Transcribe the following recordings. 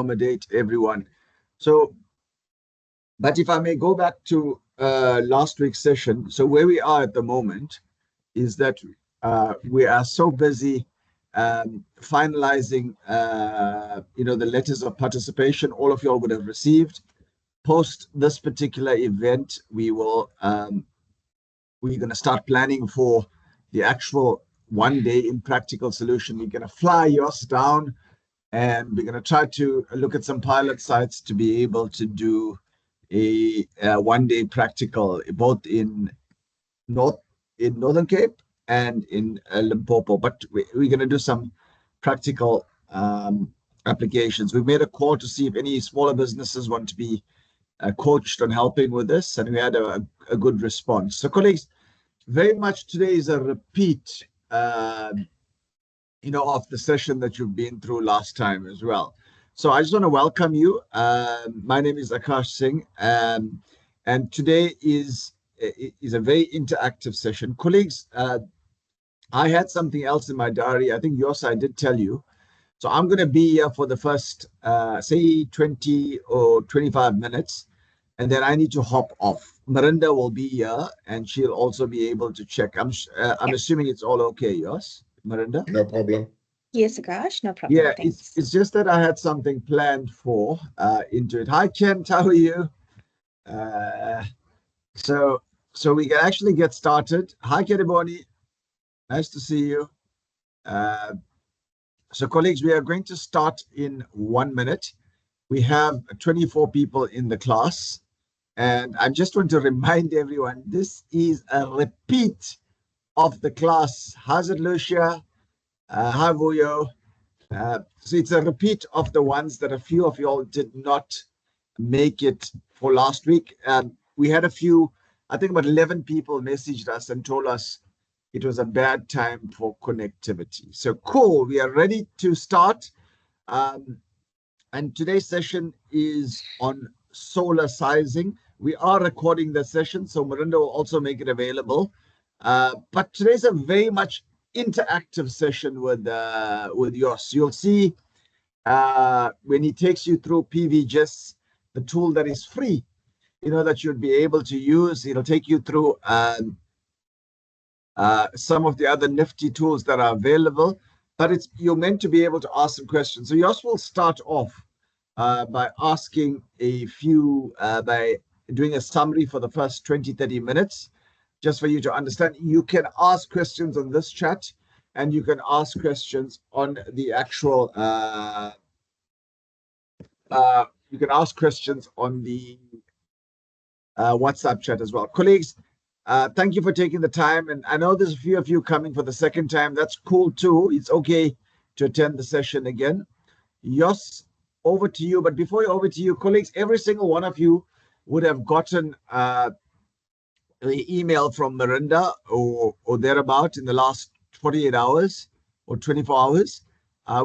accommodate everyone. So, but if I may go back to last week's session, so where we are at the moment is that we are so busy finalizing, the letters of participation. All of y'all would have received. Post this particular event, we're going to start planning for the actual one-day impractical solution. We're going to fly yours down, and we're going to try to look at some pilot sites to be able to do a one-day practical, both in Northern Cape and in Limpopo. But we're going to do some practical applications. We've made a call to see if any smaller businesses want to be coached on helping with this, and we had a good response. So, colleagues, very much today is a repeat, of the session that you've been through last time as well. So I just want to welcome you. My name is Akash Singh, and today is a very interactive session. Colleagues, I had something else in my diary. I think yours I did tell you. So I'm going to be here for the first, say, 20 or 25 minutes, and then I need to hop off. Marinda will be here, and she'll also be able to check. I'm assuming it's all okay, yes, Marinda? No problem. Yes, Akash, no problem. Yeah, it's just that I had something planned for into it. Hi, Kent, how are you? So we can actually get started. Hi, Keriboni. Nice to see you. So, colleagues, we are going to start in 1 minute. We have 24 people in the class. And I just want to remind everyone, this is a repeat of the class. How's it, Lucia? Hi, Vuyo. So it's a repeat of the ones that a few of y'all did not make it for last week. We had a few, I think about 11 people messaged us and told us it was a bad time for connectivity. So cool, we are ready to start. And today's session is on solar sizing. We are recording the session, so Marinda will also make it available. But today's a very much interactive session with yours. You'll see when he takes you through PVGIS, the tool that is free, that you'd be able to use. It'll take you through some of the other nifty tools that are available, but you're meant to be able to ask some questions. So yours will start off by asking by doing a summary for the first 20-30 minutes, just for you to understand. You can ask questions on this chat, and you can ask questions on the actual WhatsApp chat as well. Colleagues, thank you for taking the time. And I know there's a few of you coming for the second time. That's cool too. It's okay to attend the session again. Jos, over to you. But before over to you, colleagues, every single one of you would have gotten an email from Marinda or thereabout in the last 48 hours or 24 hours.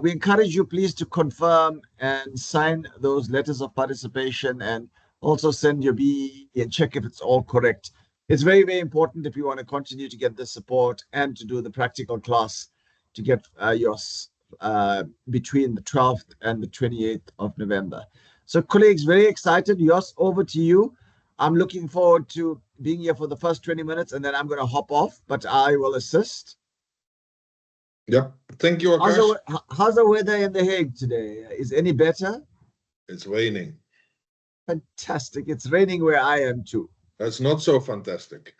We encourage you, please, to confirm and sign those letters of participation, and also send your BE and check if it's all correct. It's very, very important if you want to continue to get the support and to do the practical class to get yours between the 12th and the 28th of November. So, colleagues, very excited. Yoss, over to you. I'm looking forward to being here for the first 20 minutes, and then I'm going to hop off, but I will assist. Yeah, thank you, Akash. How's the weather in The Hague today? Is any better? It's raining. Fantastic. It's raining where I am too. That's not so fantastic.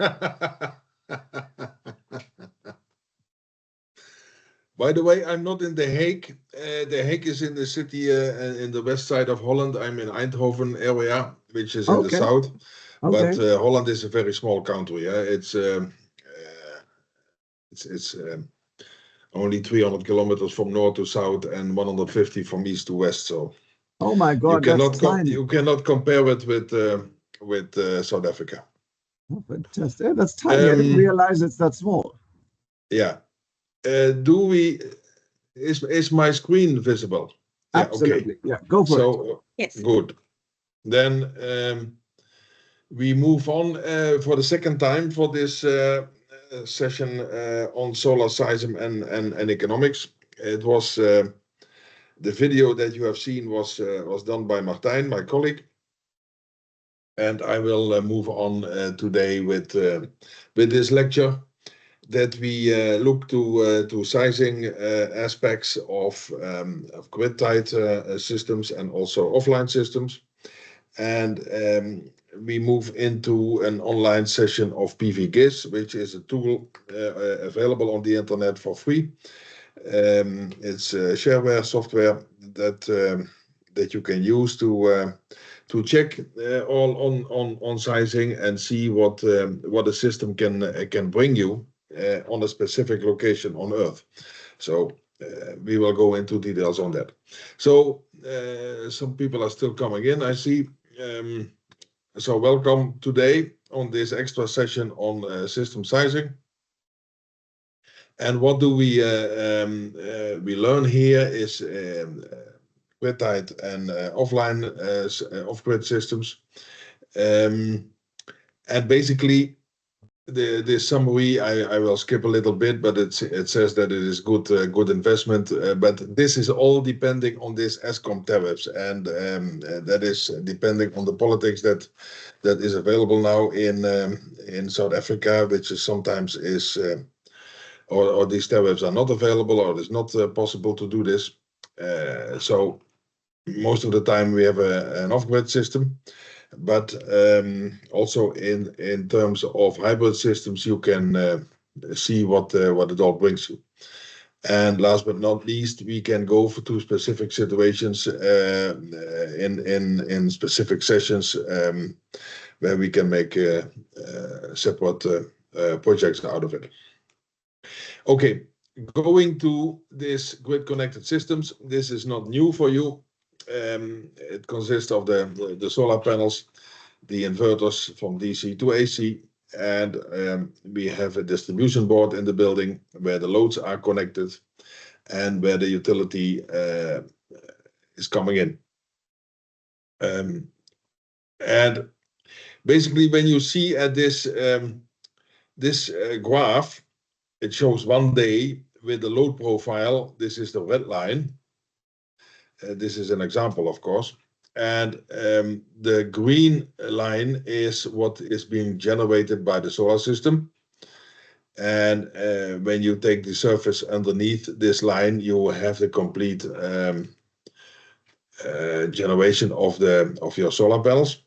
By the way, I'm not in The Hague. The Hague is in the city in the west side of Holland. I'm in Eindhoven area, which is in the south. Okay. But Holland is a very small country. It's only 300 kilometers from north to south and 150 from east to west. So, oh my God, you cannot compare it with South Africa. Oh, fantastic! Yeah, that's tiny. I didn't realize it's that small. Yeah. Is my screen visible? Absolutely. Yeah, okay. Go for it. Yes. Good. Then we move on for the second time for this session on solar sizing and economics. It was The video that you have seen was done by Martijn, my colleague. And I will move on today with this lecture that we look to sizing aspects of grid-tied systems and also offline systems. And we move into an online session of PVGIS, which is a tool available on the internet for free. It's shareware software that you can use to check all on sizing and see what a system can bring you on a specific location on Earth. So we will go into details on that. So some people are still coming in, I see. So welcome today on this extra session on system sizing. And what do we learn here is grid-tied and offline off-grid systems. And basically, the summary I will skip a little bit, but it says that it is good investment. But this is all depending on this ESCOM tariffs, and that is depending on the politics that is available now in South Africa, which is sometimes is or these tariffs are not available, or it's not possible to do this. So most of the time we have an off-grid system. But also in terms of hybrid systems, you can see what it all brings you. And last but not least, we can go to specific situations in specific sessions where we can make separate projects out of it. Okay, going to this grid-connected systems. This is not new for you. It consists of the solar panels, the inverters from DC to AC, and we have a distribution board in the building where the loads are connected and where the utility is coming in. And basically, when you see at this graph, it shows 1 day with the load profile. This is the red line. This is an example, of course. And the green line is what is being generated by the solar system. And when you take the surface underneath this line, you have the complete generation of your solar panels.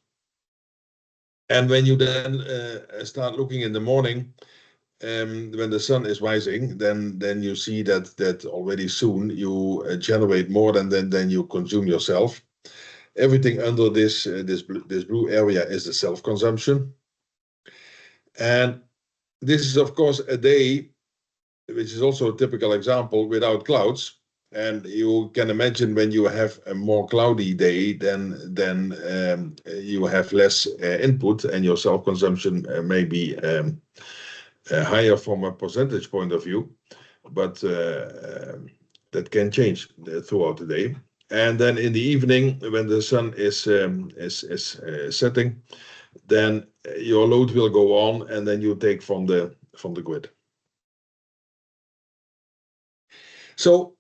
And when you then start looking in the morning, when the sun is rising, then you see that already soon you generate more than you consume yourself. Everything under this blue area is the self-consumption. And this is, of course, a day, which is also a typical example, without clouds. And you can imagine when you have a more cloudy day, then you have less input, and your self-consumption may be higher from a percentage point of view, but that can change throughout the day. And then in the evening, when the sun is setting, then your load will go on, and then you take from the grid. So,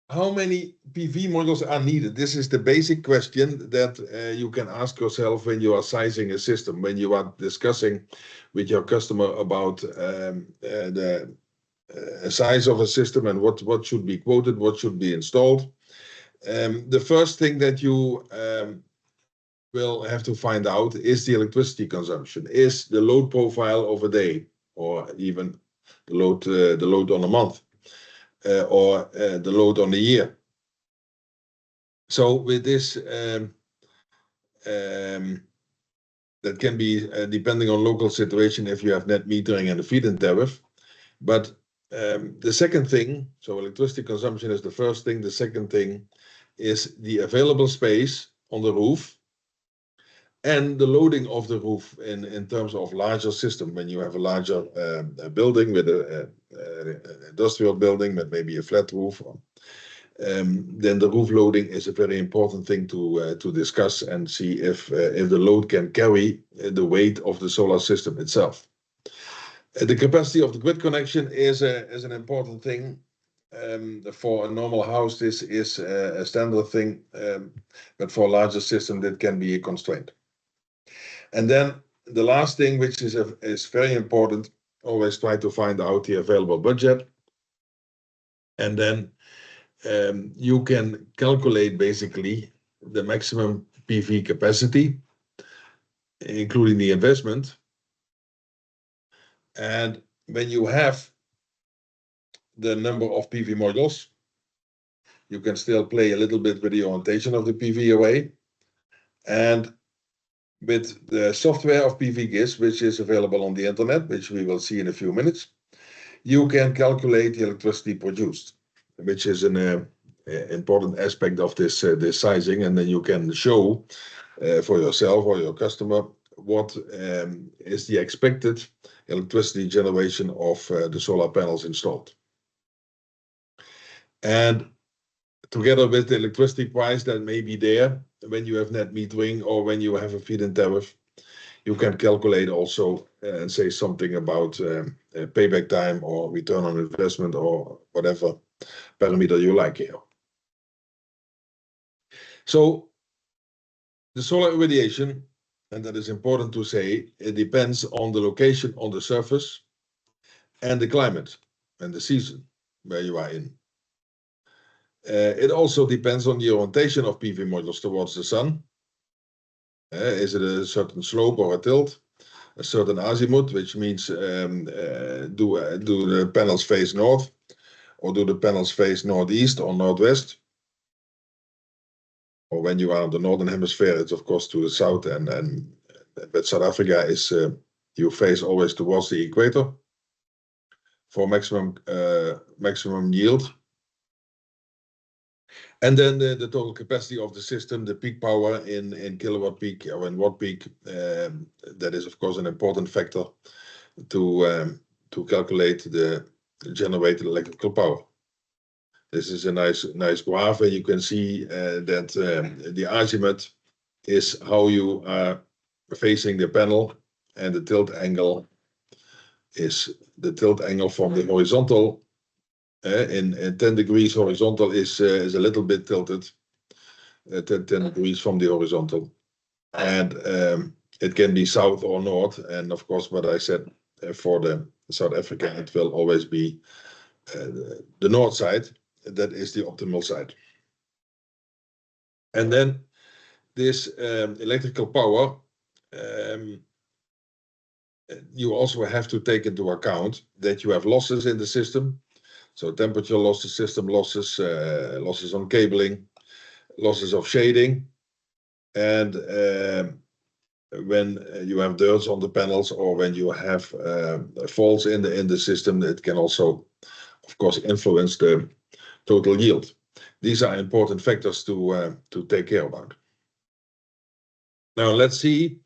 how many PV modules are needed? This is the basic question that you can ask yourself when you are sizing a system, when you are discussing with your customer about the size of a system and what should be quoted, what should be installed. The first thing that you will have to find out is the electricity consumption, is the load profile of a day, or even the load on a month, or the load on a year. So with this, that can be depending on local situation if you have net metering and a feed-in tariff. But the second thing, so electricity consumption is the first thing. The second thing is the available space on the roof and the loading of the roof in terms of larger system. When you have a larger building with an industrial building with maybe a flat roof, then the roof loading is a very important thing to discuss and see if the load can carry the weight of the solar system itself. The capacity of the grid connection is an important thing. for a normal house, this is a standard thing, but for a larger system, that can be a constraint. And then the last thing, which is very important, always try to find out the available budget. And then you can calculate basically the maximum PV capacity, including the investment. And when you have the number of PV modules, you can still play a little bit with the orientation of the PV array. And with the software of PVGIS, which is available on the internet, which we will see in a few minutes, you can calculate the electricity produced, which is an important aspect of this sizing. And then you can show for yourself or your customer what is the expected electricity generation of the solar panels installed. And together with the electricity price that may be there when you have net metering or when you have a feed-in tariff, you can calculate also and say something about payback time or return on investment or whatever parameter you like here. So the solar irradiation, and that is important to say, it depends on the location on the surface and the climate and the season where you are in. It also depends on the orientation of PV modules towards the sun. Is it a certain slope or a tilt? A certain azimuth, which means do the panels face north, or do the panels face northeast or northwest? Or when you are on the northern hemisphere, it's of course to the south, but South Africa is you face always towards the equator for maximum yield. And then the total capacity of the system, the peak power in kilowatt peak or in watt peak, that is of course an important factor to calculate the generated electrical power. This is a nice graph where you can see that the azimuth is how you are facing the panel, and the tilt angle is the tilt angle from the horizontal. In 10 degrees horizontal is a little bit tilted, 10 degrees from the horizontal, and it can be south or north. And of course, what I said for the South Africa, it will always be the north side. That is the optimal side. And then this electrical power, you also have to take into account that you have losses in the system. So temperature losses, system losses, losses on cabling, losses of shading. And when you have dirt on the panels or when you have faults in the system, it can also, of course, influence the total yield. These are important factors to take care about. Now let's see,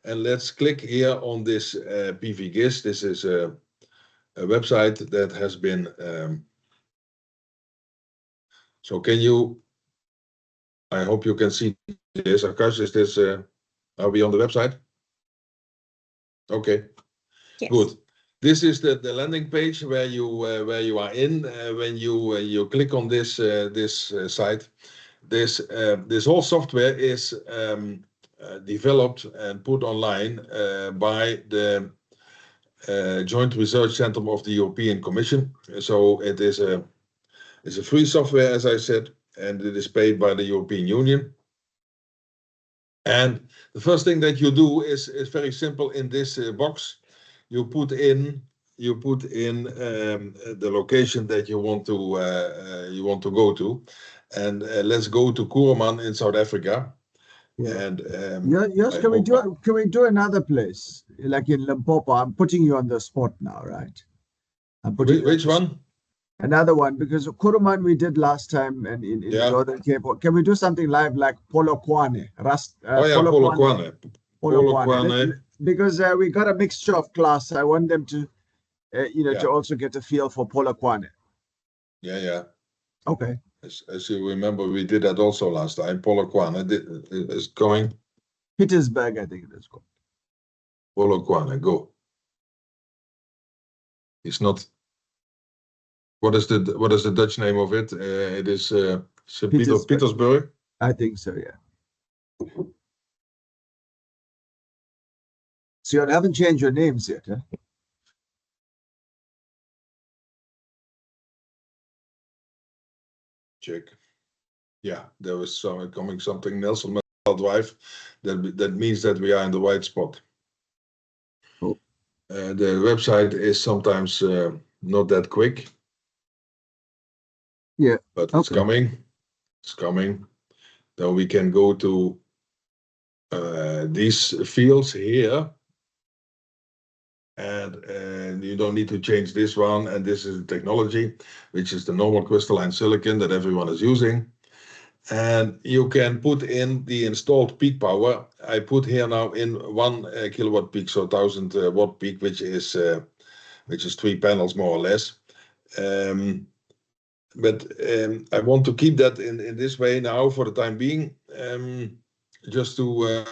and let's click here on this PVGIS. This is a website that has been so can you, I hope you can see this. Akash, is this are we on the website? Okay, Yes. Good. This is the landing page where you are in when you click on this site. This whole software is developed and put online by the Joint Research Center of the European Commission. So it is a free software, as I said, and it is paid by the European Union. And the first thing that you do is very simple. In this box, you put in the location that you want to go to, and let's go to Kuruman in South Africa. Yeah. And yes, can we do another place like in Limpopo? I'm putting you on the spot now, right? Which one? Another one, because Kuruman we did last time, and in Northern Cape. Can we do something live like Polokwane? Polokwane. Because we got a mixture of class. I want them to, to also get a feel for Polokwane. Yeah. Okay. As you remember, we did that also last time. Polokwane is going. Pietersburg, I think it is called. Polokwane, go. It's not. What is the Dutch name of it? It is St. Petersburg. I think so, yeah. So you haven't changed your names yet, huh? Check. Yeah, there was coming something Nelson Mandela Drive. That means that we are in the right spot. Oh. The website is sometimes not that quick. Yeah, but it's coming. It's coming. Then we can go to these fields here. And you don't need to change this one. And this is the technology, which is the normal crystalline silicon that everyone is using. And you can put in the installed peak power. I put here now in 1 kilowatt peak, so 1000 watt peak, which is 3 panels more or less. But I want to keep that in this way now for the time being, just to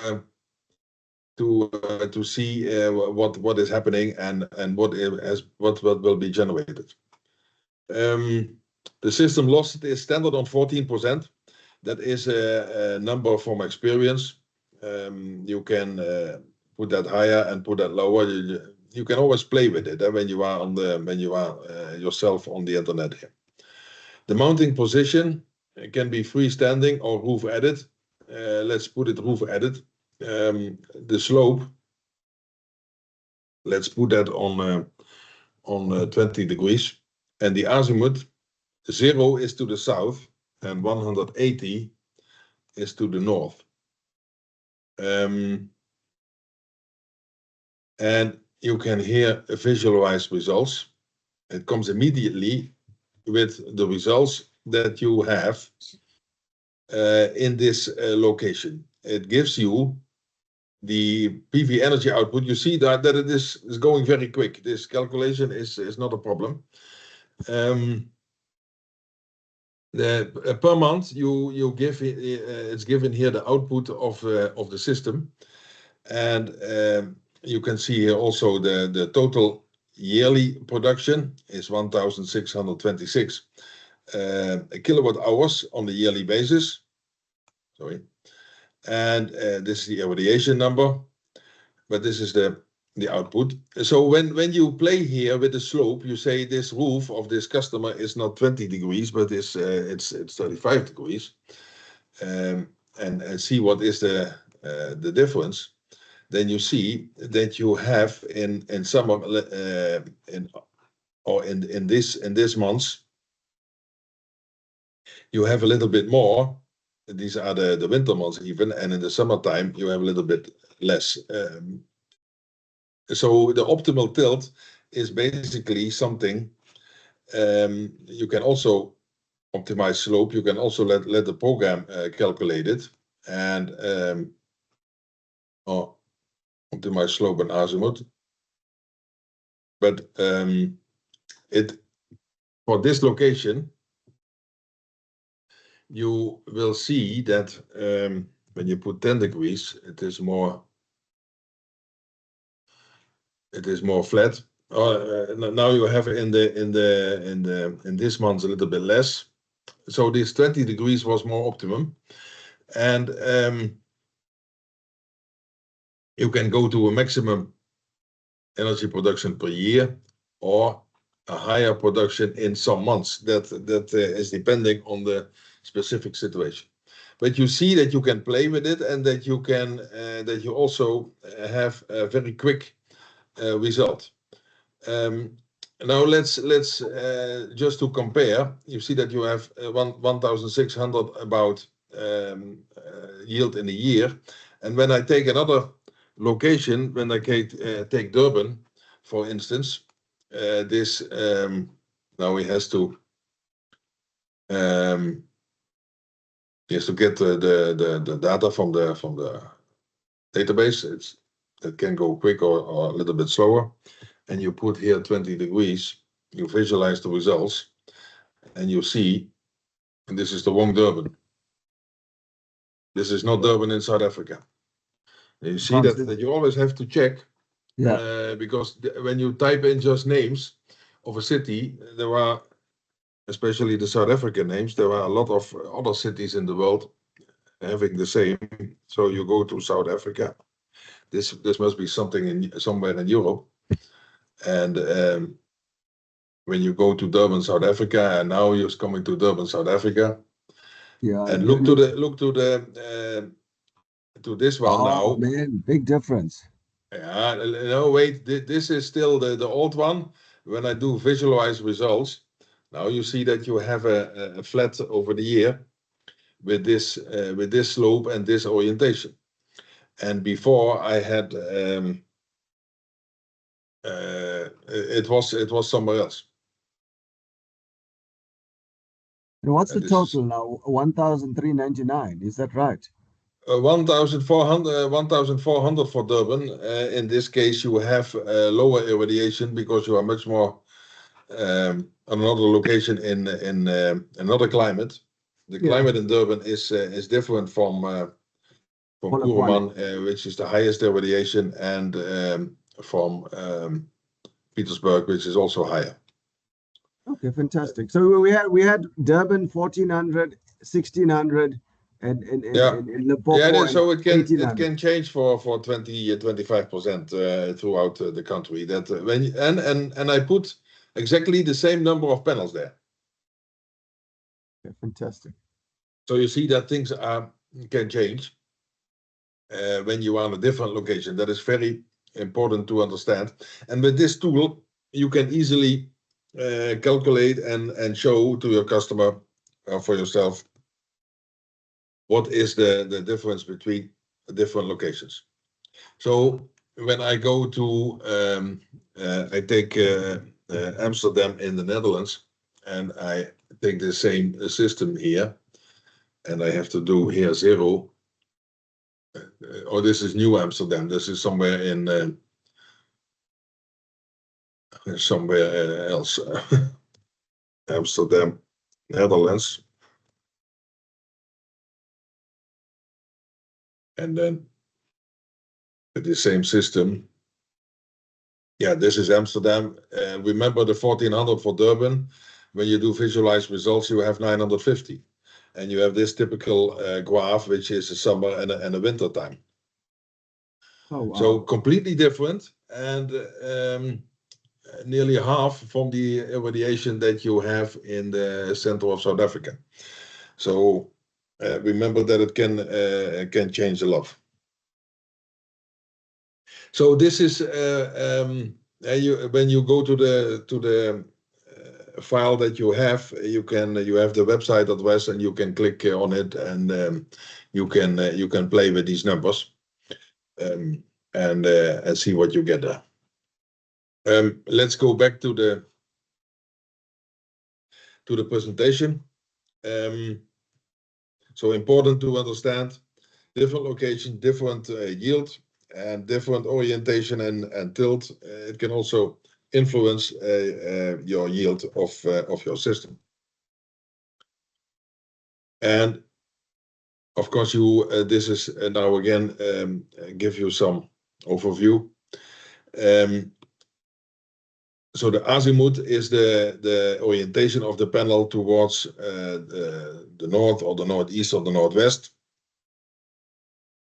see what is happening and what will be generated. The system loss is standard on 14%. That is a number from experience. You can put that higher and put that lower. You can always play with it when you are yourself on the internet here. The mounting position can be freestanding or roof added. Let's put it roof added. The slope, let's put that on 20 degrees. And the azimuth, 0 is to the south and 180 is to the north. And you can here visualize results. It comes immediately with the results that you have in this location. It gives you the PV energy output. You see that it is going very quick. This calculation is not a problem. Per month you give it's given here the output of the system, and you can see here also the total yearly production is 1,626 kilowatt hours on the yearly basis. Sorry. And this is the irradiation number, but this is the output. So when you play here with the slope, you say this roof of this customer is not 20 degrees, but it's 35 degrees, and see what is the difference. Then you see that you have in summer in this months you have a little bit more. These are the winter months even, and in the summertime you have a little bit less. So the optimal tilt is basically something. You can also optimize slope. You can also let the program calculate it and optimize slope and azimuth. But for this location, you will see that when you put 10 degrees, it is more flat. Now you have in this month a little bit less. So this 20 degrees was more optimum, and you can go to a maximum energy production per year or a higher production in some months. That is depending on the specific situation. But you see that you can play with it, and that you can that you also have a very quick result. Now let's just to compare. You see that you have 1,600 about yield in a year, and when I take another location, when I take Durban, for instance, this now he has to get the data from the database. It can go quick or a little bit slower. And you put here 20 degrees, you visualize the results, and you see, and this is the wrong Durban. This is not Durban in South Africa. And you see that you always have to check, because when you type in just names of a city, there are especially the South African names. There are a lot of other cities in the world having the same. So you go to South Africa. This must be something somewhere in Europe. And when you go to Durban, South Africa, and now you're coming to Durban, South Africa. Yeah. And look to this one now. Oh man, big difference. Yeah, no, wait. This is still the old one. When I do visualize results, now you see that you have a flat over the year with this slope and this orientation. And before I had it was somewhere else. And what's the total now? 1,399. Is that right? 1,400 for Durban. In this case, you have lower irradiation because you are much more another location in another climate. The climate in Durban is different from Kuruman, which is the highest irradiation, and from Petersburg, which is also higher. Okay, fantastic. So we had Durban 1,400, 1,600, and Limpopo. Yeah, so it can change for 20-25% throughout the country. That when and I put exactly the same number of panels there. Okay, fantastic. So you see that things can change when you are on a different location. That is very important to understand. And with this tool, you can easily calculate and show to your customer for yourself what is the difference between different locations. So when I go to I take Amsterdam in the Netherlands, and I take the same system here, and I have to do here 0. This is New Amsterdam. This is somewhere in somewhere else. Amsterdam, Netherlands. And then with the same system. Yeah, this is Amsterdam. Remember the 1,400 for Durban. When you do visualize results, you have 950. And you have this typical graph, which is a summer and a winter time. Oh, wow. So completely different, and nearly half from the irradiation that you have in the center of South Africa. So remember that it can change a lot. So this is when you go to the file that you have the website address, and you can click on it, and you can play with these numbers and see what you get there. Let's go back to the presentation. So important to understand different location, different yield, and different orientation and tilt. It can also influence your yield of your system. And of course, this is now again give you some overview. So the azimuth is the orientation of the panel towards the north or the northeast or the northwest,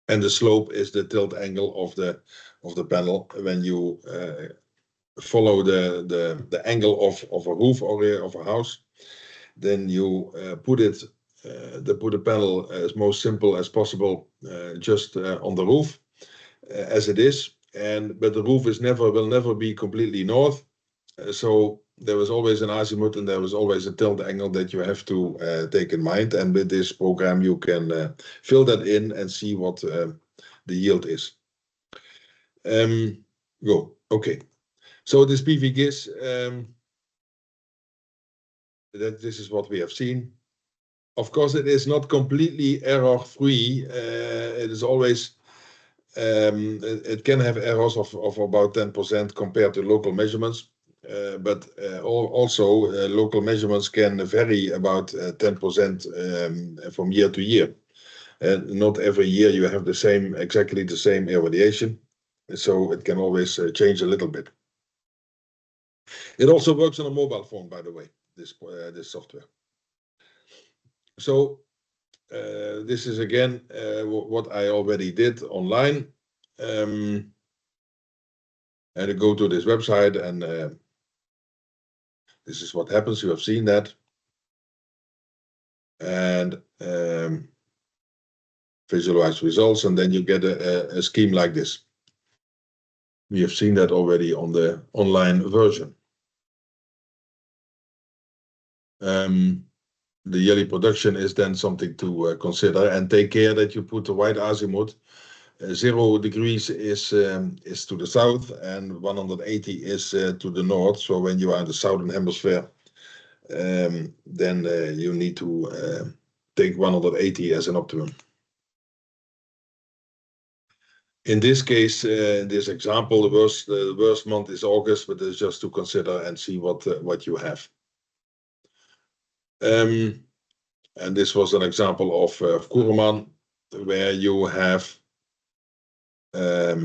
and the slope is the tilt angle of the panel. When you follow the angle of a roof or of a house, then you put the panel as most simple as possible, just on the roof as it is, but the roof will never be completely north. So there is always an azimuth, and there is always a tilt angle that you have to take in mind. And with this program, you can fill that in and see what the yield is. Go. Okay. So this PV-GIS, this is what we have seen. Of course, it is not completely error-free. It is always it can have errors of about 10% compared to local measurements. But also local measurements can vary about 10% from year to year. And not every year you have exactly the same irradiation. So it can always change a little bit. It also works on a mobile phone, by the way. this software. So this is again what I already did online. And I go to this website, and this is what happens. You have seen that. And visualize results, and then you get a scheme like this. We have seen that already on the online version. The yearly production is then something to consider, and take care that you put the right azimuth. 0 degrees is to the south, and 180 is to the north. So when you are in the southern hemisphere, then you need to take 180 as an optimum. In this case, this example, the worst month is August, but it's just to consider and see what you have. And this was an example of Kuruman, where you have a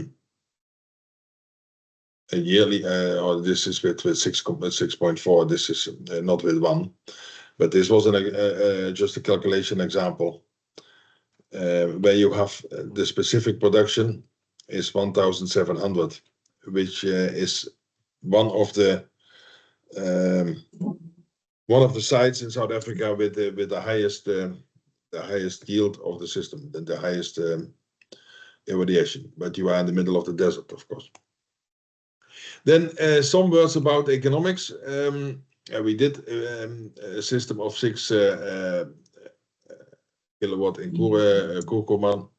yearly, or this is with 6.4. This is not with 1, but this was just a calculation example where you have the specific production is 1,700, which is one of the sites in South Africa with the highest yield of the system, the highest irradiation. But you are in the middle of the desert, of course. Then some words about economics. We did a system of 6 kilowatt in Kuruman.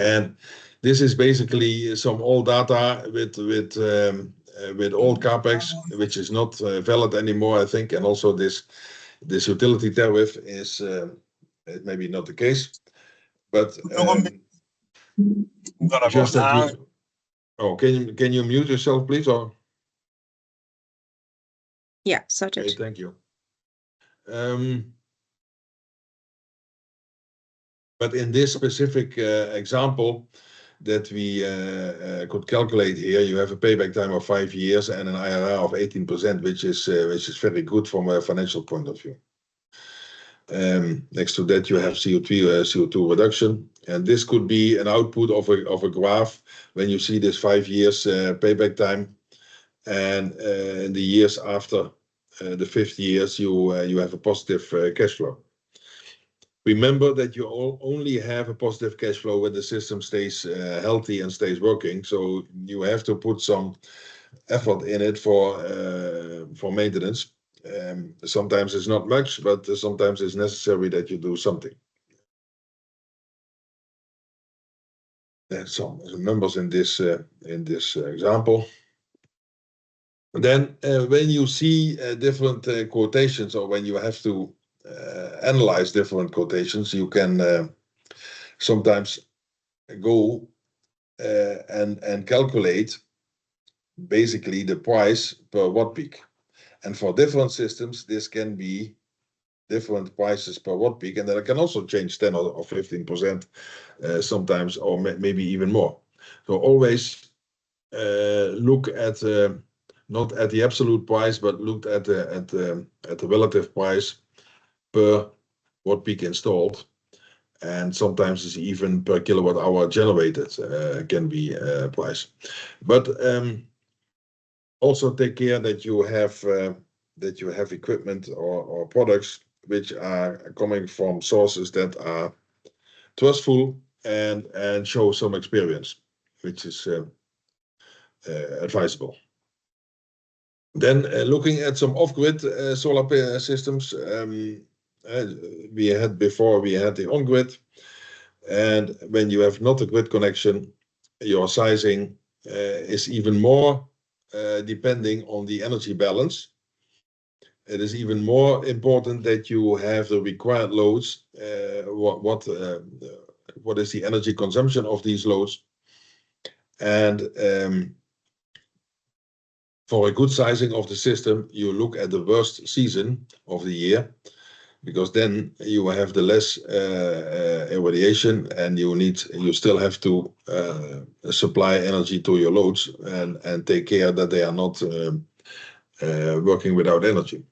And this is basically some old data with old capex, which is not valid anymore, I think. And also this utility tariff is maybe not the case, but just that can you mute yourself, please? Or yeah, sorted. okay, thank you. But in this specific example that we could calculate here, you have a payback time of 5 years and an IRR of 18%, which is very good from a financial point of view. Next to that, you have CO2 reduction, and this could be an output of a graph when you see this 5 years payback time, and in the years after the 5th years, you have a positive cash flow. Remember that you only have a positive cash flow when the system stays healthy and stays working. So you have to put some effort in it for maintenance. Sometimes it's not much, but sometimes it's necessary that you do something. There's some numbers in this example. And then when you see different quotations, or when you have to analyze different quotations, you can sometimes go and calculate basically the price per watt peak. And for different systems, this can be different prices per watt peak, and then it can also change 10 or 15% sometimes, or maybe even more. So always look at not at the absolute price, but look at the relative price per watt peak installed, and sometimes it's even per kilowatt hour generated can be price. But also take care that you have equipment or products which are coming from sources that are trustful and show some experience, which is advisable. Then looking at some off-grid solar systems, we had the on-grid, and when you have not a grid connection, your sizing is even more depending on the energy balance. It is even more important that you have the required loads. What is the energy consumption of these loads? And for a good sizing of the system, you look at the worst season of the year, because then you have the less irradiation, and you still have to supply energy to your loads and take care that they are not working without energy.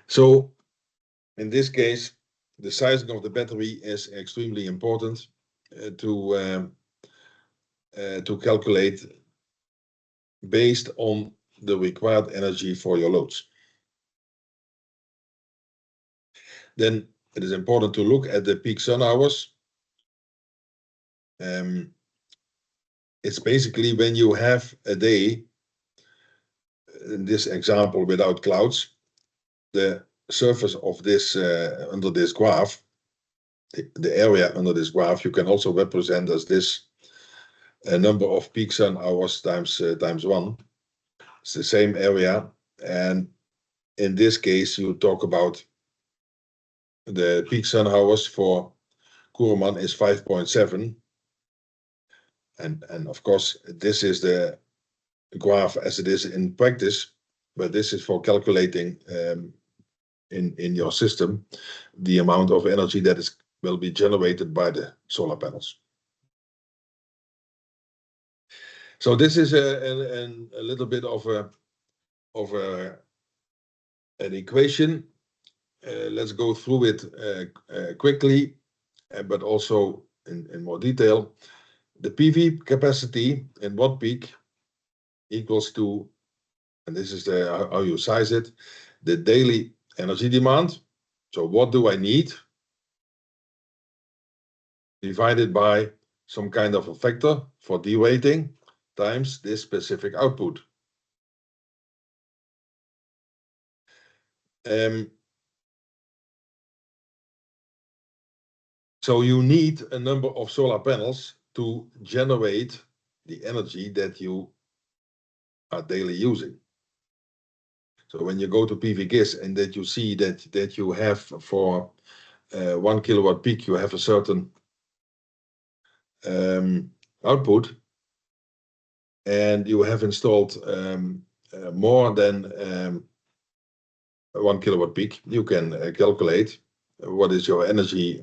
So in this case, the sizing of the battery is extremely important to calculate based on the required energy for your loads. Then it is important to look at the peak sun hours. It's basically when you have a day, in this example without clouds, the surface of this under this graph, the area under this graph, you can also represent as this number of peak sun hours times 1. It's the same area, and in this case you talk about the peak sun hours for Kuhlmann is 5.7, and of course this is the graph as it is in practice, but this is for calculating in your system the amount of energy that will be generated by the solar panels. So this is a little bit of an equation. Let's go through it quickly, but also in more detail. The PV capacity in watt peak equals to, and this is how you size it, the daily energy demand. So what do I need? Divided by some kind of a factor for derating times this specific output. So you need a number of solar panels to generate the energy that you are daily using. So when you go to PVGIS and that you see that you have for 1 kilowatt peak, you have a certain output, and you have installed more than 1 kilowatt peak, you can calculate what is your energy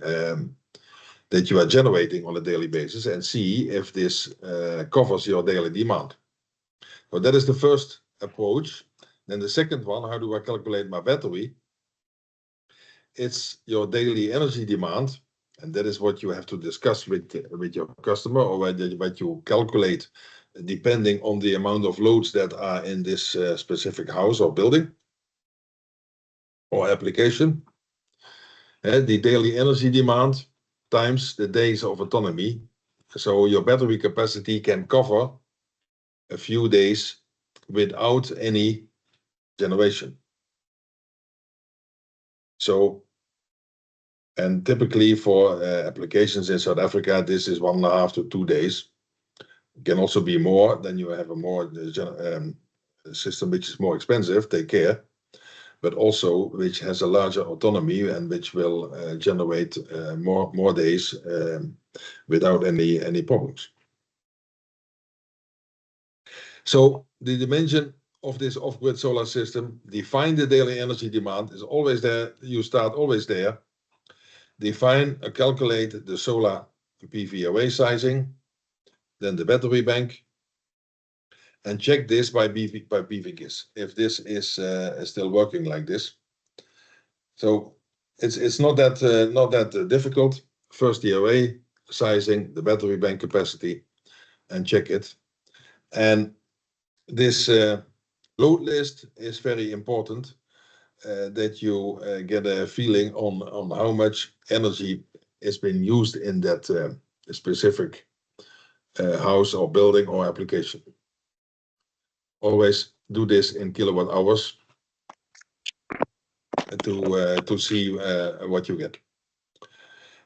that you are generating on a daily basis and see if this covers your daily demand. So that is the first approach. Then the second one, how do I calculate my battery? It's your daily energy demand, and that is what you have to discuss with your customer, or what you calculate depending on the amount of loads that are in this specific house or building or application. The daily energy demand times the days of autonomy. So your battery capacity can cover a few days without any generation. So, and typically for applications in South Africa, this is 1.5 to 2 days. It can also be more. Then you have a more system which is more expensive, take care, but also which has a larger autonomy and which will generate more days without any problems. So the dimension of this off-grid solar system, define the daily energy demand, is always there. You start always there. Define, calculate the solar PV array sizing, then the battery bank, and check this by PVGIS if this is still working like this. So it's not that difficult. First the array sizing, the battery bank capacity, and check it. And this load list is very important, that you get a feeling on how much energy is being used in that specific house or building or application. Always do this in kilowatt hours to see what you get.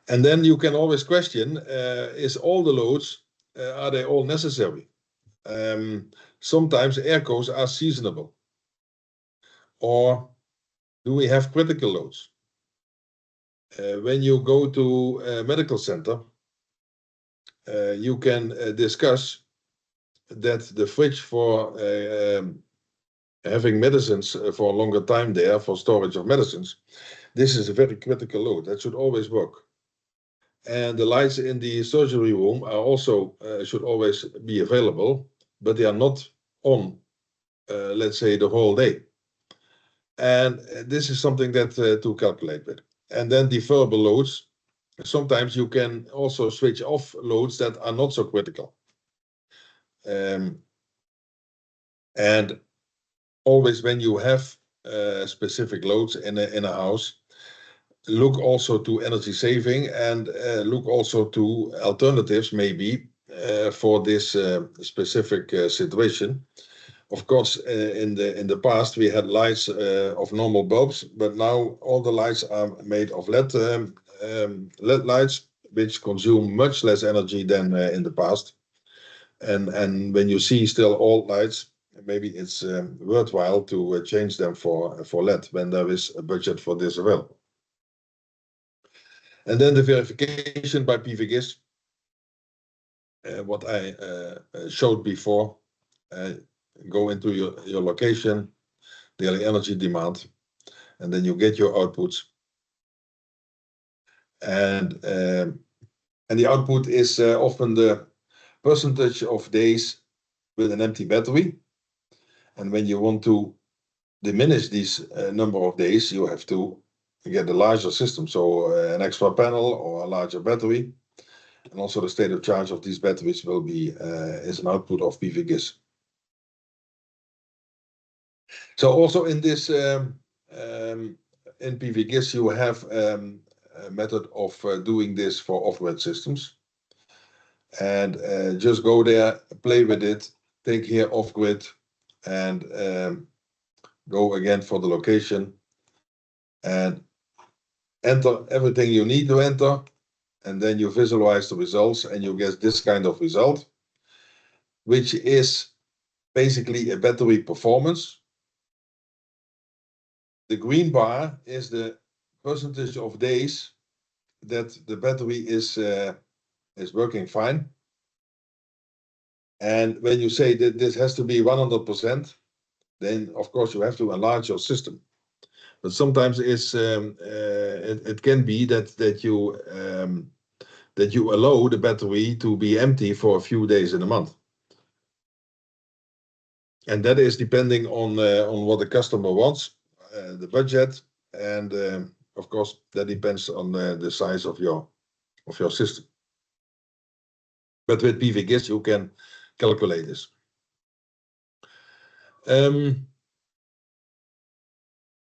And then you can always question, is all the loads, are they all necessary? Sometimes aircos are seasonable. Or do we have critical loads? When you go to a medical center, you can discuss that the fridge for having medicines for a longer time there for storage of medicines, this is a very critical load. That should always work. And the lights in the surgery room are also should always be available, but they are not on, let's say, the whole day. And this is something that to calculate with. And then deferrable loads. Sometimes you can also switch off loads that are not so critical. And always when you have specific loads in a house, look also to energy saving and look also to alternatives maybe for this specific situation. Of course, in the past we had lights of normal bulbs, but now all the lights are made of LED lights, which consume much less energy than in the past. And when you see still old lights, maybe it's worthwhile to change them for LED when there is a budget for this available. And then the verification by PVGIS, what I showed before. Go into your location, daily energy demand, and then you get your outputs. And the output is often the percentage of days with an empty battery. And when you want to diminish this number of days, you have to get a larger system, so an extra panel or a larger battery. And also the state of charge of these batteries will be is an output of PVGIS. So also in this in PVGIS you have a method of doing this for off-grid systems. And just go there, play with it, take here off-grid, and go again for the location and enter everything you need to enter, and then you visualize the results and you get this kind of result, which is basically a battery performance. The green bar is the percentage of days that the battery is working fine. And when you say that this has to be 100%, then of course you have to enlarge your system. But sometimes it can be that you allow the battery to be empty for a few days in a month. And that is depending on what the customer wants, the budget, and of course that depends on the size of your system. But with PVGIS you can calculate this.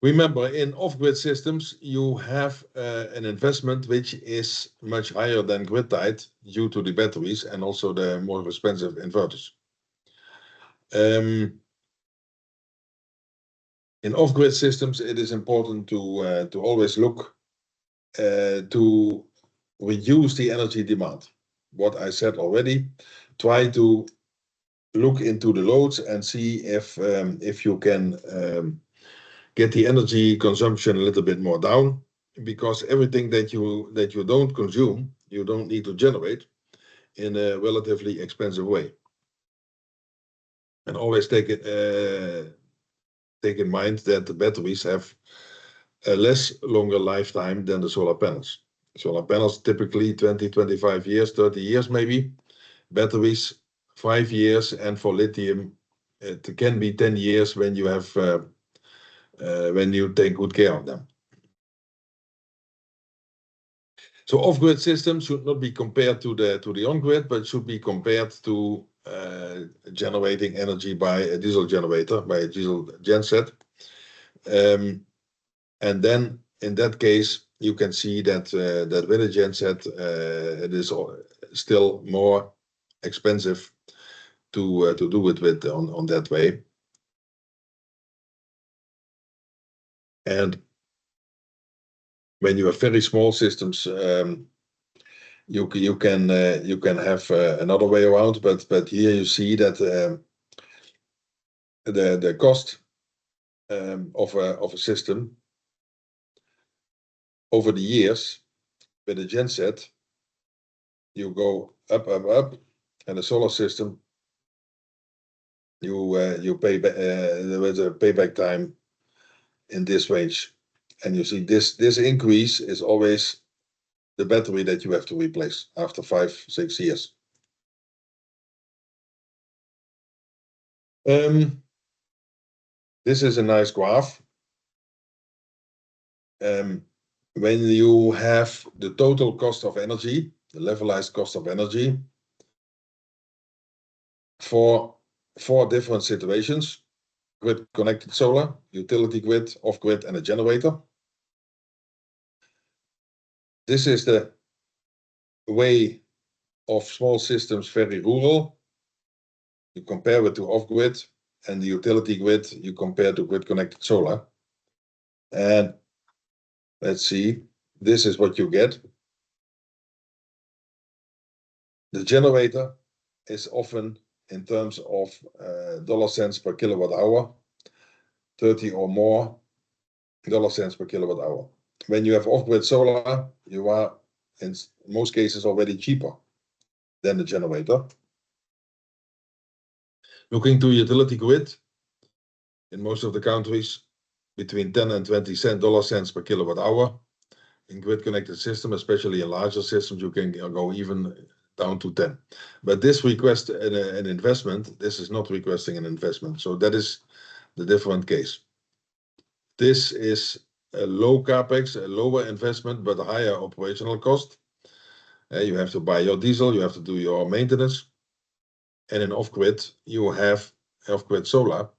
Remember, in off-grid systems, you have an investment which is much higher than grid-tied due to the batteries and also the more expensive inverters. In off-grid systems, it is important to always look to reduce the energy demand. What I said already, try to look into the loads and see if you can get the energy consumption a little bit more down, because everything that you don't consume, you don't need to generate in a relatively expensive way. And always take in mind that the batteries have a longer lifetime than the solar panels. Solar panels typically 20, 25 years, 30 years maybe. Batteries 5 years, and for lithium it can be 10 years when you have when you take good care of them. So off-grid systems should not be compared to the on-grid, but should be compared to generating energy by a diesel generator, by a diesel genset. And then in that case, you can see that with a genset, it is still more expensive to do it with on that way. And when you have very small systems, you can have another way around, but here you see that the cost of a system over the years with a genset, you go up, and the solar system you pay with a payback time in this range, and you see this increase is always the battery that you have to replace after 5-6 years. This is a nice graph when you have the total cost of energy, the levelized cost of energy, for 4 different situations: grid connected solar, utility grid, off grid, and a generator. This is the way of small systems, very rural. You compare it to off grid, and the utility grid you compare to grid connected solar. And let's see, this is what you get. The generator is often in terms of dollar cents per kilowatt hour, 30 or more dollar cents per kilowatt hour. When you have off-grid solar, you are in most cases already cheaper than the generator. Looking to utility grid, in most of the countries, between 10 and 20 dollar cents per kilowatt hour. In grid connected system, especially in larger systems, you can go even down to 10. But this requests an investment. This is not requesting an investment. So that is the different case. This is a low capex, a lower investment, but a higher operational cost. You have to buy your diesel, you have to do your maintenance. And in off-grid, you have off-grid solar,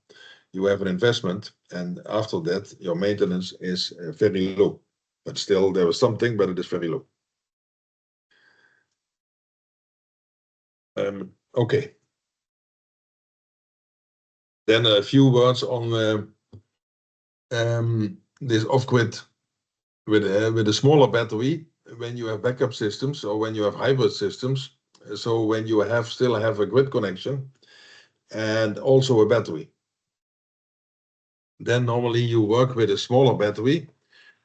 you have an investment, and after that, your maintenance is very low. But still, there is something, but it is very low. Okay. Then a few words on this off-grid with a smaller battery. When you have backup systems or when you have hybrid systems, so when you still have a grid connection and also a battery, then normally you work with a smaller battery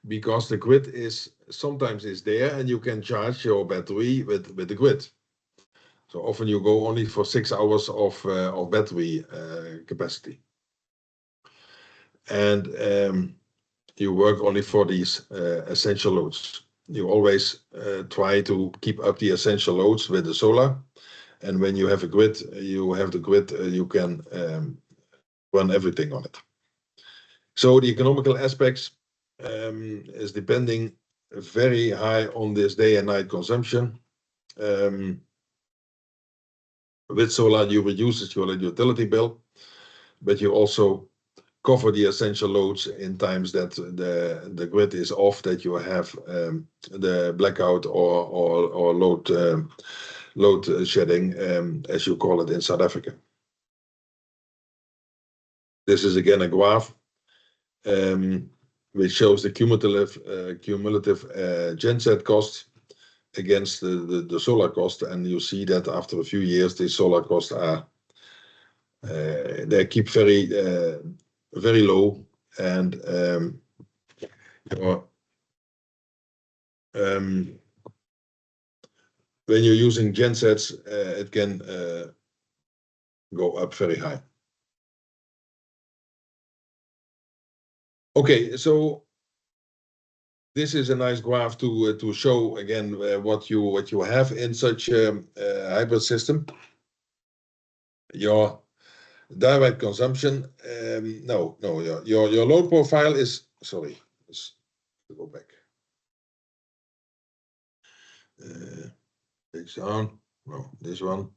because the grid is sometimes there and you can charge your battery with the grid. So often you go only for 6 hours of battery capacity, and you work only for these essential loads. You always try to keep up the essential loads with the solar, and when you have a grid, you have the grid, you can run everything on it. So the economical aspects is depending very high on this day and night consumption. With solar, you reduce your utility bill, but you also cover the essential loads in times that the grid is off, that you have the blackout or load shedding, as you call it in South Africa. This is again a graph which shows the cumulative genset cost against the solar cost, and you see that after a few years, the solar costs are they keep very low, and when you're using gensets, it can go up very high. Okay, so this is a nice graph to show again what you have in such a hybrid system. Your direct consumption, your load profile is, sorry, let's go back. This on, no, this one.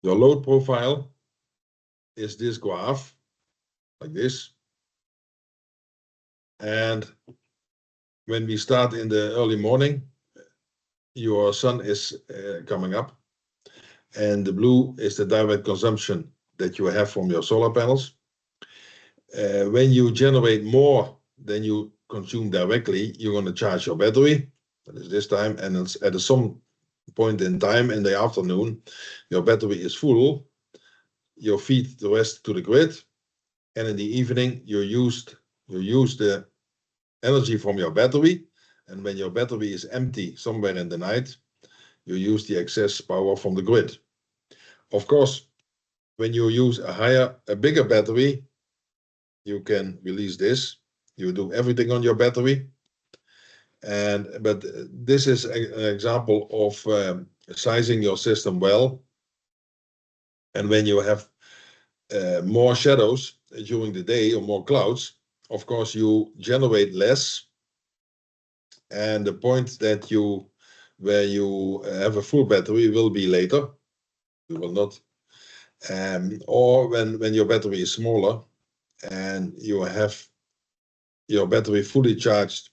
Your load profile is this graph, like this. And when we start in the early morning, your sun is coming up, and the blue is the direct consumption that you have from your solar panels. When you generate more than you consume directly, you're going to charge your battery. That is this time, and it's at some point in time in the afternoon, your battery is full. You feed the rest to the grid, and in the evening you use the energy from your battery, and when your battery is empty somewhere in the night, you use the excess power from the grid. Of course, when you use a bigger battery, you can release this. You do everything on your battery, but this is an example of sizing your system well. And when you have more shadows during the day or more clouds, of course you generate less, and the point that where you have a full battery will be later. You will not, or when your battery is smaller and you have your battery fully charged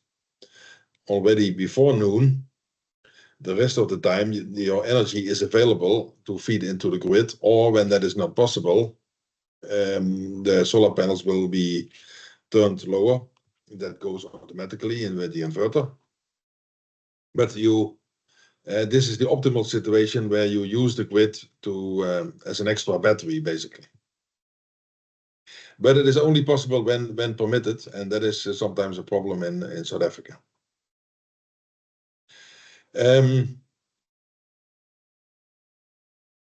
already before noon. The rest of the time your energy is available to feed into the grid, or when that is not possible, the solar panels will be turned lower. That goes automatically in with the inverter. But this is the optimal situation where you use the grid to as an extra battery, basically. But it is only possible when permitted, and that is sometimes a problem in South Africa.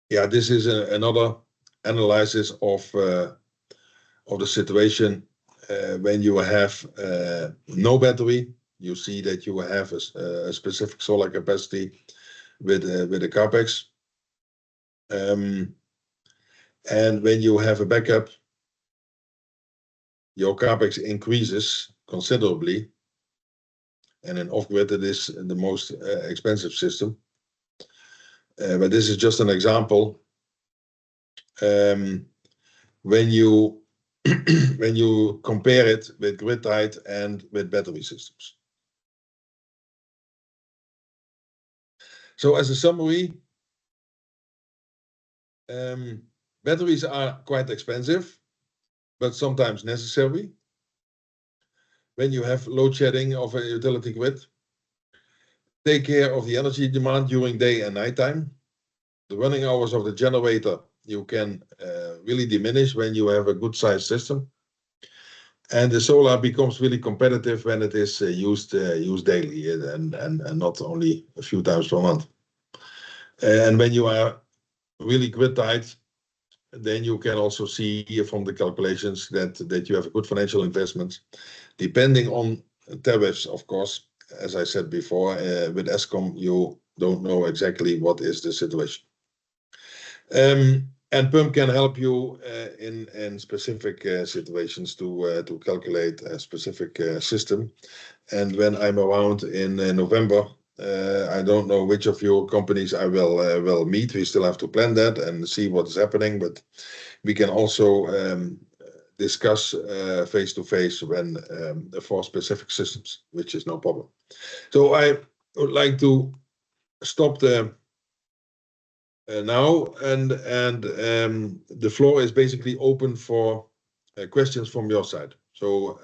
Yeah, this is another analysis of the situation when you have no battery. You see that you have a specific solar capacity with a capex, and when you have a backup, your capex increases considerably, and in off-grid it is the most expensive system. But this is just an example. When you when you compare it with grid-tied and with battery systems. So as a summary, batteries are quite expensive, but sometimes necessary. When you have load shedding of a utility grid, take care of the energy demand during day and nighttime. The running hours of the generator you can really diminish when you have a good sized system. And the solar becomes really competitive when it is used daily and not only a few times per month. And when you are really grid tight, then you can also see from the calculations that you have a good financial investment, depending on tariffs, of course. As I said before, with Eskom, you don't know exactly what is the situation. And PUM can help you in specific situations to calculate a specific system. And when I'm around in November, I don't know which of your companies I will meet. We still have to plan that and see what is happening, but we can also discuss face to face when for specific systems, which is no problem. So I would like to stop the now, and the floor is basically open for questions from your side. So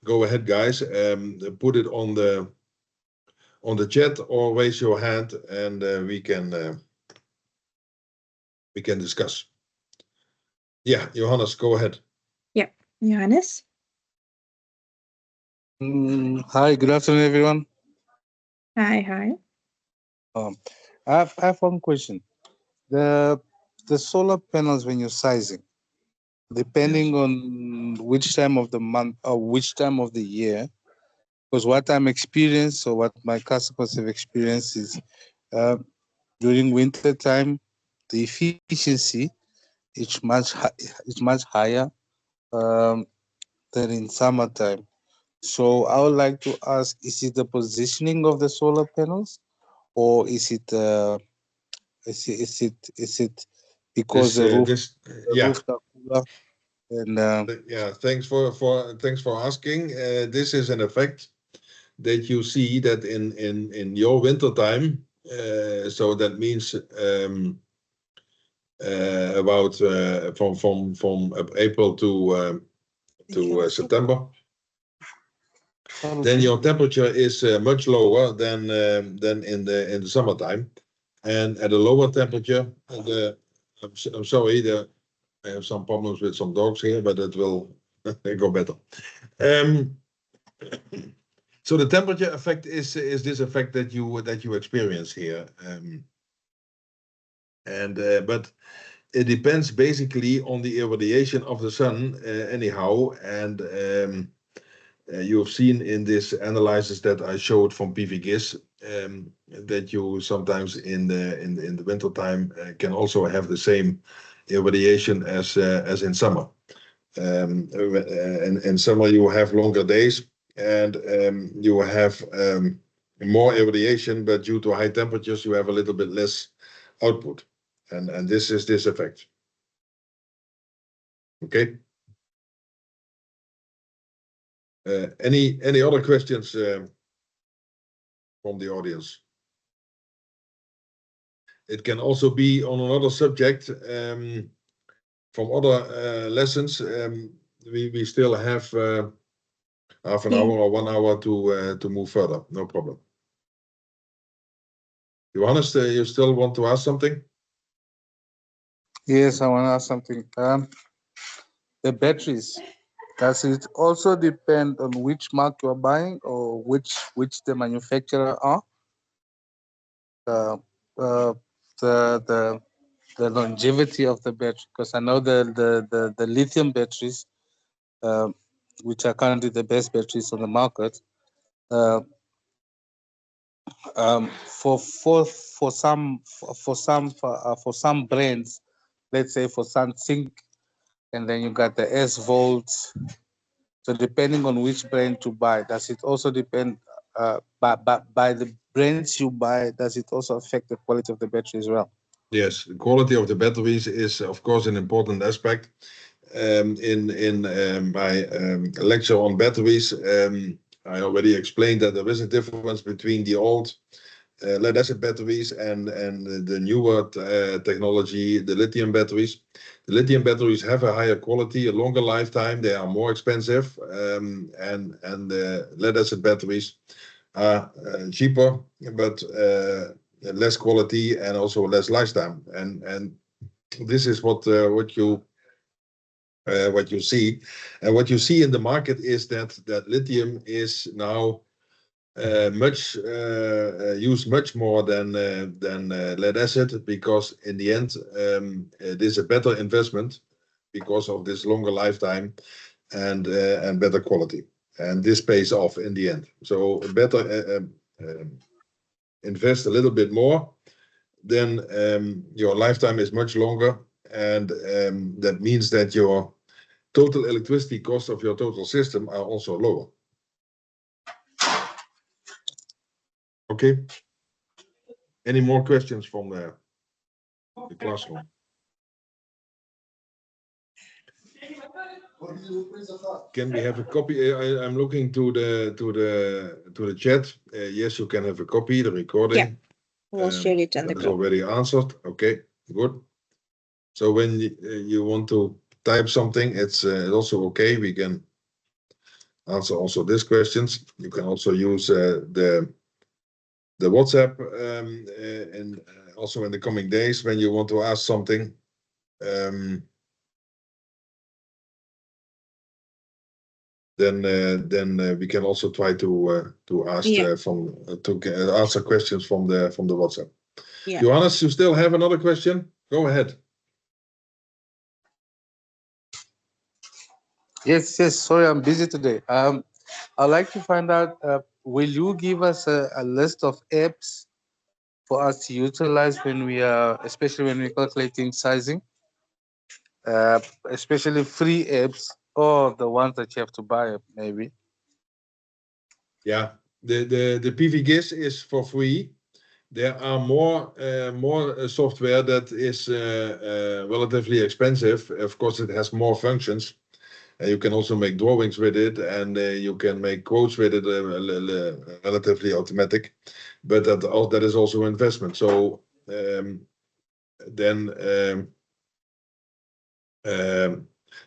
go ahead, guys. Put it on the chat or raise your hand, and we can discuss. Yeah, Johannes, go ahead. Yeah, Johannes. Hi, good afternoon, everyone. Hi. I have one question. The solar panels, when you're sizing, depending on which time of the month or which time of the year, because what I'm experienced or what my customers have experienced is during winter time, the efficiency is much higher than in summertime. So I would like to ask: is it the positioning of the solar panels, or is it because the roofs are cooler? And yeah, thanks for asking. This is an effect that you see that in your winter time. So that means about from April to September. Then your temperature is much lower than in the summertime, and at a lower temperature. I'm sorry, I have some problems with some dogs here, but it will go better. So the temperature effect is this effect that you experience here, but it depends basically on the irradiation of the sun anyhow, and you have seen in this analysis that I showed from PVGIS that you sometimes in the winter time can also have the same irradiation as in summer. In summer you have longer days and you have more irradiation, but due to high temperatures you have a little bit less output, and this is this effect. Okay. Any other questions from the audience? It can also be on another subject from other lessons. We still have half an hour or 1 hour to move further. No problem. Johannes, you still want to ask something? Yes, I want to ask something. The batteries, does it also depend on which mark you are buying or which the manufacturer are? The longevity of the battery, because I know the lithium batteries, which are currently the best batteries on the market, for some brands, let's say for SunSync, and then you got the S-Volt. So depending on which brand to buy, does it also depend by the brands you buy? Does it also affect the quality of the battery as well? Yes, the quality of the batteries is of course an important aspect. In my lecture on batteries, I already explained that there is a difference between the old lead acid batteries and the newer technology, the lithium batteries. The lithium batteries have a higher quality, a longer lifetime. They are more expensive, and the lead acid batteries are cheaper, but less quality and also less lifetime. And this is what you see, and what you see in the market is that lithium is now used much more than lead acid, because in the end it is a better investment because of this longer lifetime and better quality, and this pays off in the end. So better invest a little bit more, then your lifetime is much longer, and that means that your total electricity cost of your total system are also lower. Okay. Any more questions from the classroom? Can we have a copy? I'm looking to the chat. Yes, you can have a copy. The recording. Yeah, we'll share it on the that is group. already answered. Okay, good. So when you want to type something, it's also okay. We can answer also these questions. You can also use the WhatsApp, and also in the coming days when you want to ask something. Then we can also try to ask answer questions from the WhatsApp. Yeah. Johannes, you still have another question? Go ahead. Yes. Sorry, I'm busy today. I'd like to find out, will you give us a list of apps for us to utilize when we are, especially when we're calculating sizing, especially free apps or the ones that you have to buy, maybe? Yeah, the PVGIS is for free. There are more software that is relatively expensive. Of course, it has more functions. You can also make drawings with it, and you can make quotes with it, relatively automatic. But that is also investment. So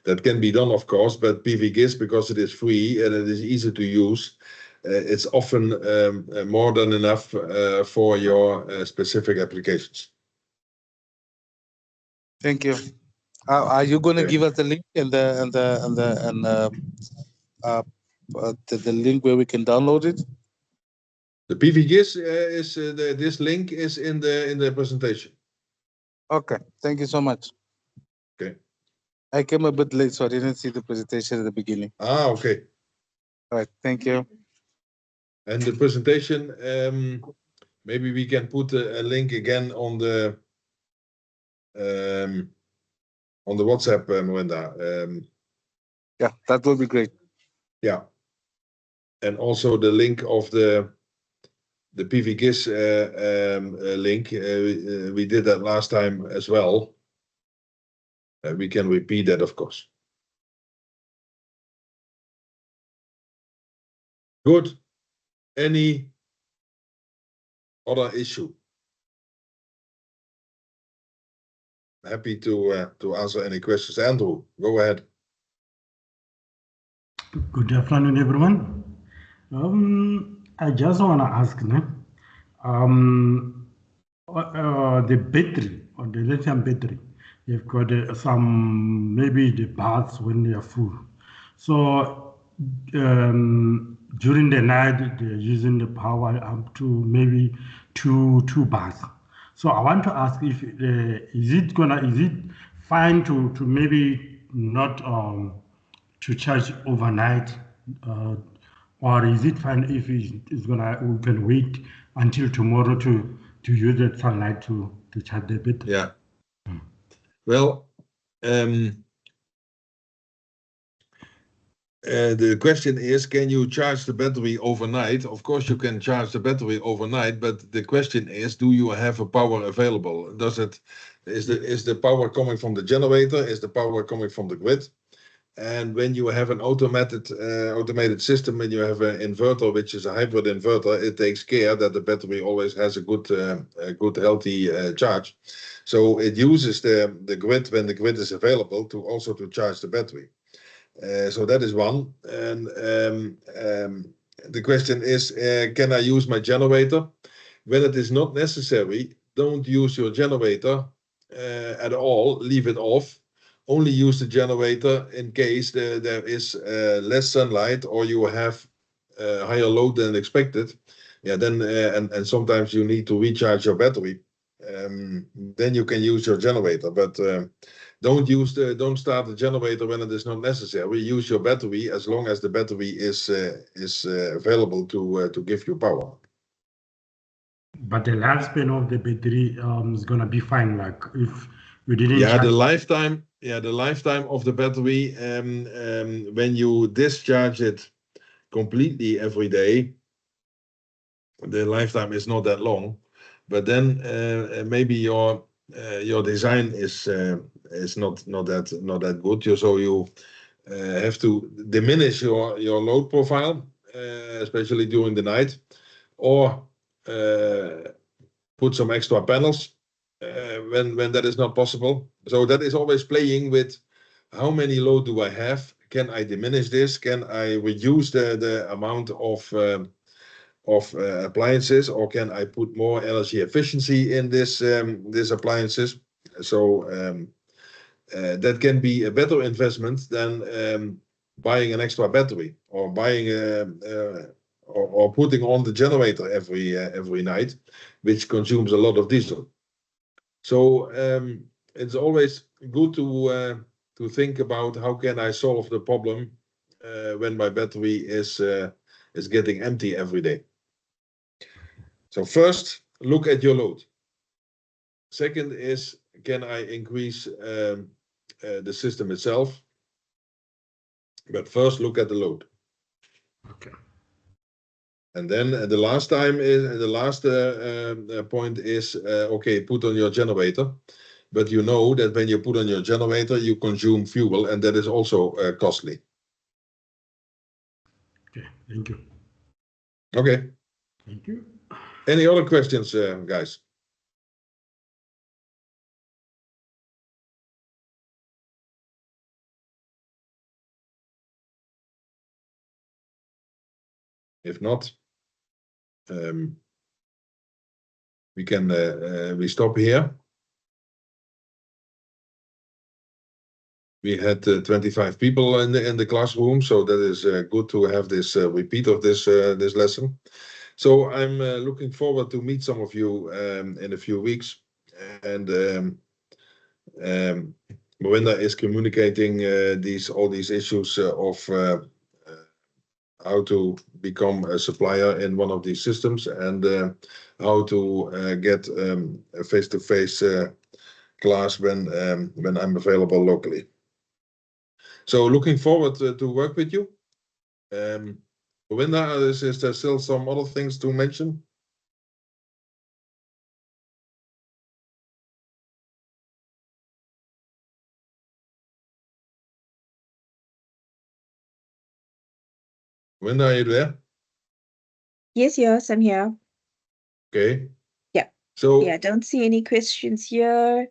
that can be done, of course. But PVGIS, because it is free and it is easy to use, it's often more than enough for your specific applications. Thank you. Are you going to give us the link and the link where we can download it? The PVGIS is this link is in the presentation. Okay, thank you so much. Okay. I came a bit late, so I didn't see the presentation at the beginning. Okay. All right, thank you. And the presentation, maybe we can put a link again on the on the WhatsApp, Melinda. Yeah, that will be great. Yeah, and also the link of the PVGIS link. We did that last time as well. We can repeat that, of course. Good. Any other issue? Happy to answer any questions. Andrew, go ahead. Good afternoon, everyone. I just want to ask, the battery, or the lithium battery, you've got some, maybe the baths when they are full. So during the night, they're using the power up to maybe two bars. So I want to ask if is it fine to maybe not to charge overnight, or is it fine if we can wait until tomorrow to use that sunlight to charge the battery? Yeah. Well, the question is, can you charge the battery overnight? Of course, you can charge the battery overnight, but the question is, do you have a power available? Is the power coming from the generator? Is the power coming from the grid? And when you have an automated system and you have an inverter, which is a hybrid inverter, it takes care that the battery always has a good healthy charge. So it uses the grid when the grid is available to charge the battery. So that is one. And the question is, can I use my generator? When it is not necessary, don't use your generator at all. Leave it off. Only use the generator in case there is less sunlight or you have higher load than expected. Yeah, then and sometimes you need to recharge your battery. Then you can use your generator, but don't start the generator when it is not necessary. Use your battery as long as the battery is available to give you power. But the lifespan of the battery is gonna be fine. Like if we didn't. Yeah, the lifetime of the battery, when you discharge it completely every day, the lifetime is not that long. But then maybe your design is not that good. So you have to diminish your load profile, especially during the night, or put some extra panels when that is not possible. So that is always playing with how many load do I have? Can I diminish this? Can I reduce the amount of appliances, or can I put more energy efficiency in these appliances? So that can be a better investment than buying an extra battery or buying or putting on the generator every night, which consumes a lot of diesel. So it's always good to think about how can I solve the problem when my battery is getting empty every day. So first, look at your load. Second is, can I increase the system itself? But first, look at the load. Okay. And then the last point is, okay, put on your generator. But you know that when you put on your generator, you consume fuel, and that is also costly. Okay, thank you. Okay. Thank you. Any other questions, guys? If not, we stop here. We had 25 people in the classroom, so that is good to have this repeat of this lesson. So I'm looking forward to meet some of you in a few weeks, and Melinda is communicating all these issues of how to become a supplier in one of these systems and how to get a face-to-face glass when I'm available locally. So looking forward to work with you. Linda, is there still some other things to mention? Linda, are you there? Yes, I'm here. Okay. Yeah. So yeah, I don't see any questions here.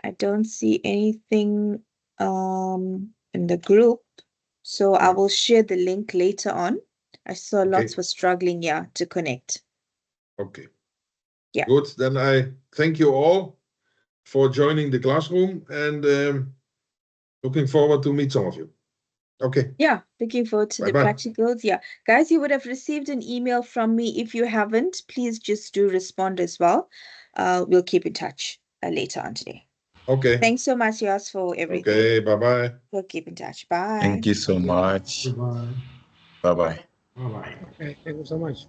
I don't see anything in the group. So I will share the link later on. I saw lots were struggling, to connect. Okay. Yeah. Good. Then I thank you all for joining the classroom and looking forward to meet some of you. Okay. Yeah, looking forward to the practicals. Yeah. Guys, you would have received an email from me. If you haven't, please just do respond as well. We'll keep in touch later on today. Okay. Thanks so much, Yas, for everything. Okay, bye-bye. We'll keep in touch. Bye. Thank you so much. Goodbye. Bye-bye. Bye-bye. Okay, thank you so much.